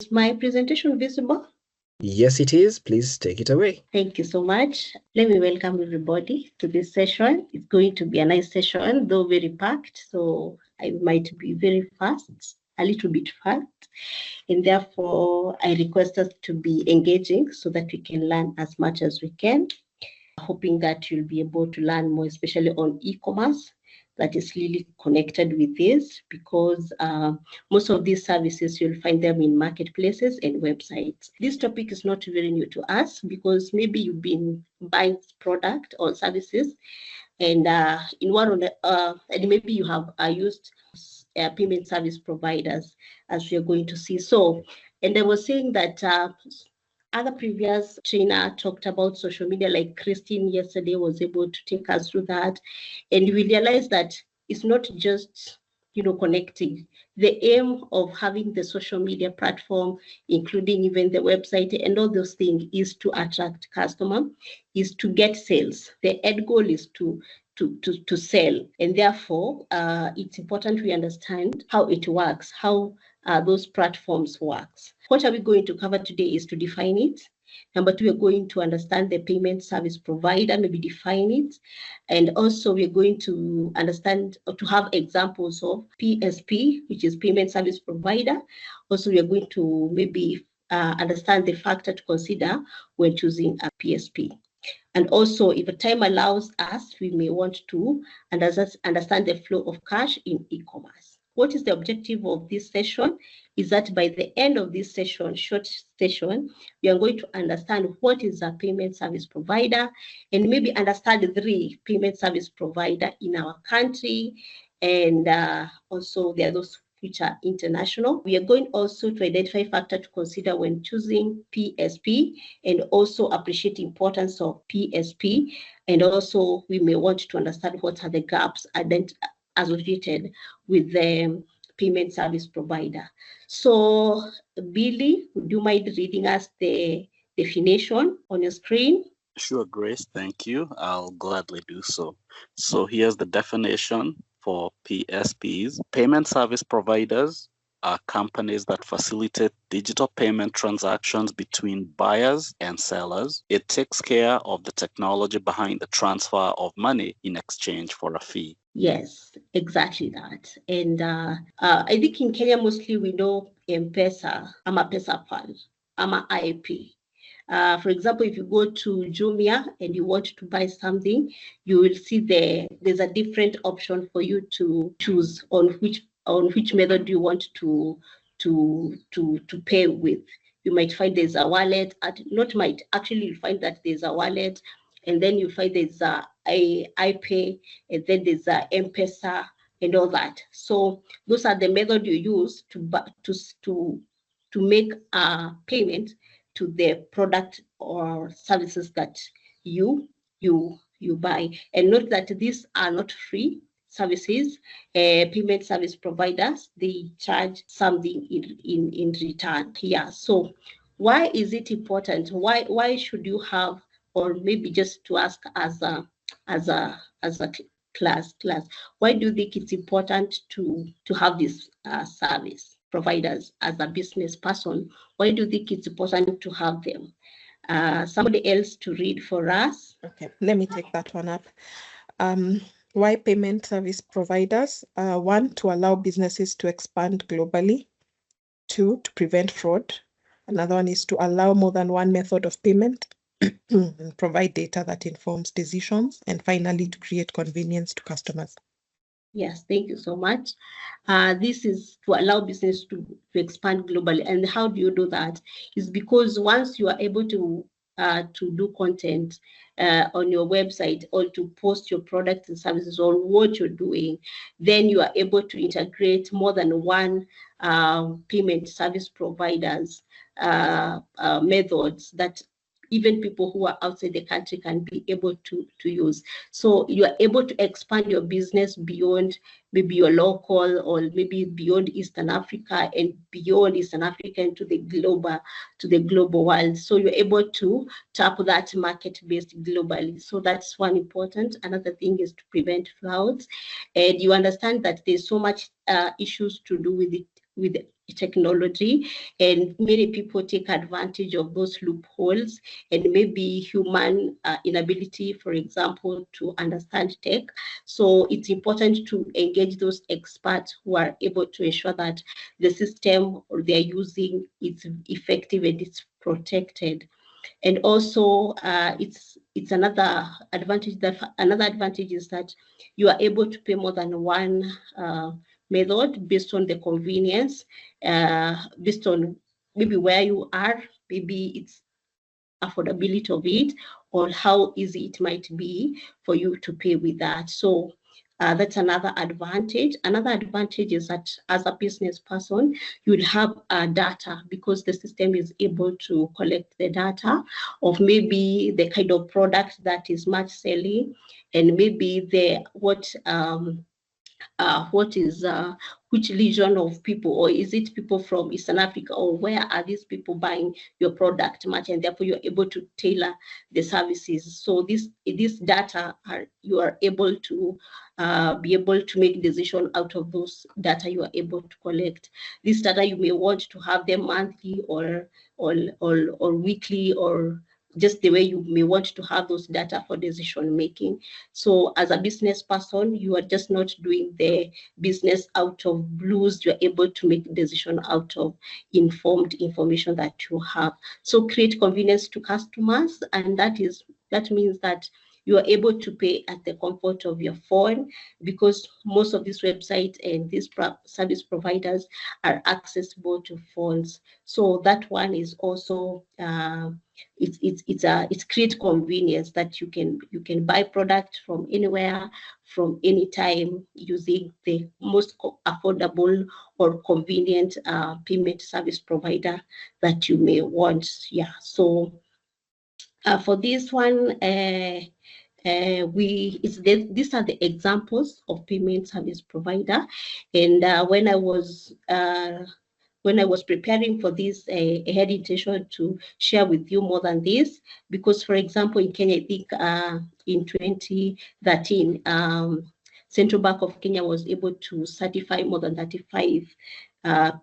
Is my presentation visible? Yes, it is. Please take it away. Thank you so much. Let me welcome everybody to this session. It's going to be a nice session, though very packed. So I might be very fast, a little bit fast. And therefore, I request us to be engaging so that we can learn as much as we can. Hoping that you'll be able to learn more, especially on e-commerce. That is really connected with this, because most of these services, you'll find them in marketplaces and websites. This topic is not very new to us, because maybe you've been buying product or services, and in one of the, and maybe you have used payment service providers, as we are going to see. So, and I was saying that other previous trainer talked about social media, like Christine yesterday was able to take us through that. And we realized that it's not just, connecting. The aim of having the social media platform, including even the website and all those things, is to attract customer, is to get sales. The end goal is to sell. And therefore, it's important we understand how it works, how those platforms works. What are we going to cover today is to define it. Number two, we're going to understand the payment service provider, maybe define it. And also we're going to understand or to have examples of PSP, which is payment service provider. Also, we're going to maybe understand the factor to consider when choosing a PSP. And also, if time allows us, we may want to understand the flow of cash in e-commerce. What is the objective of this session? Is that by the end of this session, short session, we are going to understand what is a payment service provider, and maybe understand the 3 payment service provider in our country, and also there are those which are international. We are going also to identify factors to consider when choosing PSP, and also appreciate the importance of PSP. And also we may want to understand what are the gaps associated with the payment service provider. So Billy, would you mind reading us the definition on your screen? Sure, Grace, thank you. I'll gladly do so. So here's the definition for PSPs. Payment service providers are companies that facilitate digital payment transactions between buyers and sellers. It takes care of the technology behind the transfer of money in exchange for a fee. Yes, exactly that. And I think in Kenya, mostly we know M-Pesa, ama Pesapal, ama IP. For example, if you go to Jumia and you want to buy something, you will see there's a different option for you to choose on which method you want to pay with. You might find there's a wallet, actually you find that there's a wallet, and then you find there's a iPay, and then there's a M-Pesa and all that. So those are the method you use to make a payment to the product or services that you buy. And note that these are not free services. Payment service providers, they charge something in return here. So why is it important? Why should you have, or maybe just to ask as a class, why do you think it's important to have this service providers as a business person? Why do you think it's important to have them? Somebody else to read for us. Okay, let me take that one up. Why payment service providers? 1, to allow businesses to expand globally. 2, to prevent fraud. Another one is to allow more than one method of payment, provide data that informs decisions, and finally, to create convenience to customers. Yes, thank you so much. This is to allow business to expand globally. And how do you do that? Is because once you are able to do content on your website, or to post your products and services on what you're doing, then you are able to integrate more than one payment service providers methods that even people who are outside the country can be able to use. So you are able to expand your business beyond maybe your local, or maybe beyond Eastern Africa, and beyond Eastern Africa into the global world. So you're able to tap that market based globally. So that's one important. Another thing is to prevent frauds. And you understand that there's so much issues to do with technology, and many people take advantage of those loopholes and maybe human inability, for example, to understand tech. So it's important to engage those experts who are able to ensure that the system they're using is effective and it's protected. And also, it's another advantage is that you are able to pay more than one method based on the convenience, based on maybe where you are, maybe it's affordability of it, or how easy it might be for you to pay with that. So that's another advantage. Another advantage is that as a business person, you will have data, because the system is able to collect the data of maybe the kind of product that is much selling, and maybe which region of people, or is it people from Eastern Africa, or where are these people buying your product much, and therefore you're able to tailor the services. So this data you are able to be able to make decision out of those data you are able to collect. This data you may want to have them monthly or weekly, or just the way you may want to have those data for decision making. So as a business person, you are just not doing the business out of blues. You're able to make decision out of informed information that you have. So create convenience to customers, and that means that you are able to pay at the comfort of your phone, because most of these websites and these service providers are accessible to phones. So that one is also it's create convenience that you can buy product from anywhere, from any time, using the most affordable or convenient payment service provider that you may want. Yeah. So for this one, these are the examples of payment service provider, and when I was preparing for this, I had intention to share with you more than this, because, for example, in Kenya, I think in 2013, Central Bank of Kenya was able to certify more than 35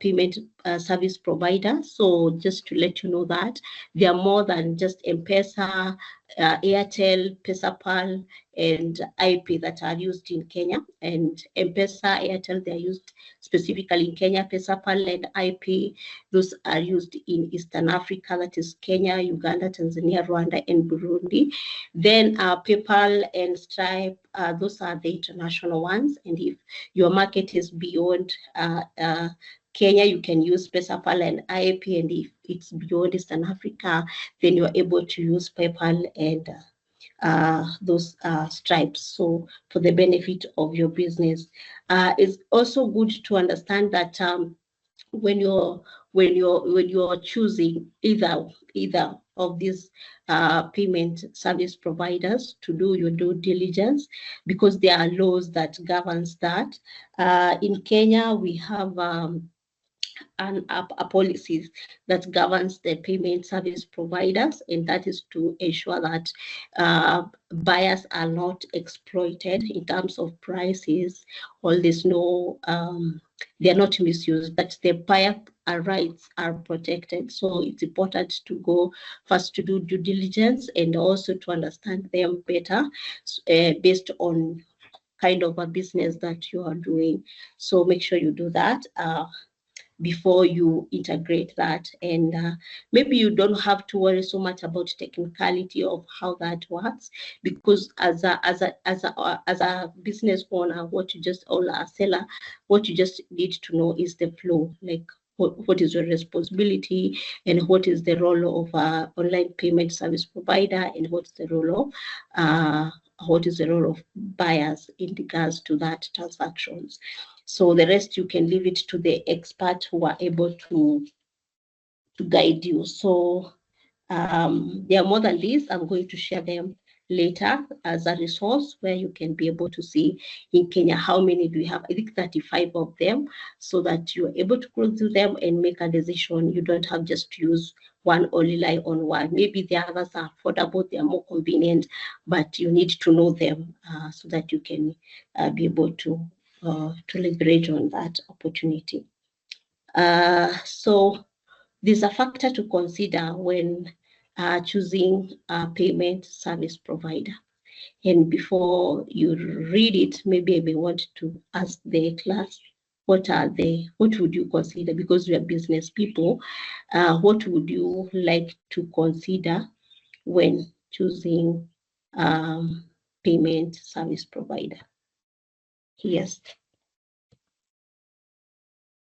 payment service providers. So just to let you know that there are more than just M-Pesa, Airtel, PesaPal, and iPay that are used in Kenya. And M-Pesa, Airtel, they are used specifically in Kenya. PesaPal and iPay, those are used in Eastern Africa, that is Kenya, Uganda, Tanzania, Rwanda, and Burundi. Then PayPal and Stripe, those are the international ones. And if your market is beyond Kenya, you can use PesaPal and iPay, and if it's beyond Eastern Africa, then you're able to use PayPal and those Stripes. So for the benefit of your business, it's also good to understand that when you're choosing either of these payment service providers, to do your due diligence, because there are laws that governs that. In Kenya, we have a policy that governs the payment service providers, and that is to ensure that buyers are not exploited in terms of prices, or there's no they're not misused, that the buyer rights are protected. So it's important to go first to do due diligence, and also to understand them better based on kind of a business that you are doing. So make sure you do that before you integrate that, and maybe you don't have to worry so much about technicality of how that works, because as a business owner, or a seller, what you just need to know is the flow, like what is your responsibility, and what is the role of online payment service provider, and what's the role of buyers in regards to that transactions. So the rest you can leave it to the expert who are able to guide you. So there are more than this. I'm going to share them later as a resource where you can be able to see in Kenya how many do we have. I think 35 of them, so that you're able to go through them and make a decision. You don't have just to use one or rely on one. Maybe the others are affordable, they are more convenient, but you need to know them so that you can be able to leverage on that opportunity. So there's a factor to consider when choosing a payment service provider. And before you read it, maybe I may want to ask the class, what would you consider? Because we are business people, what would you like to consider when choosing payment service provider? Yes,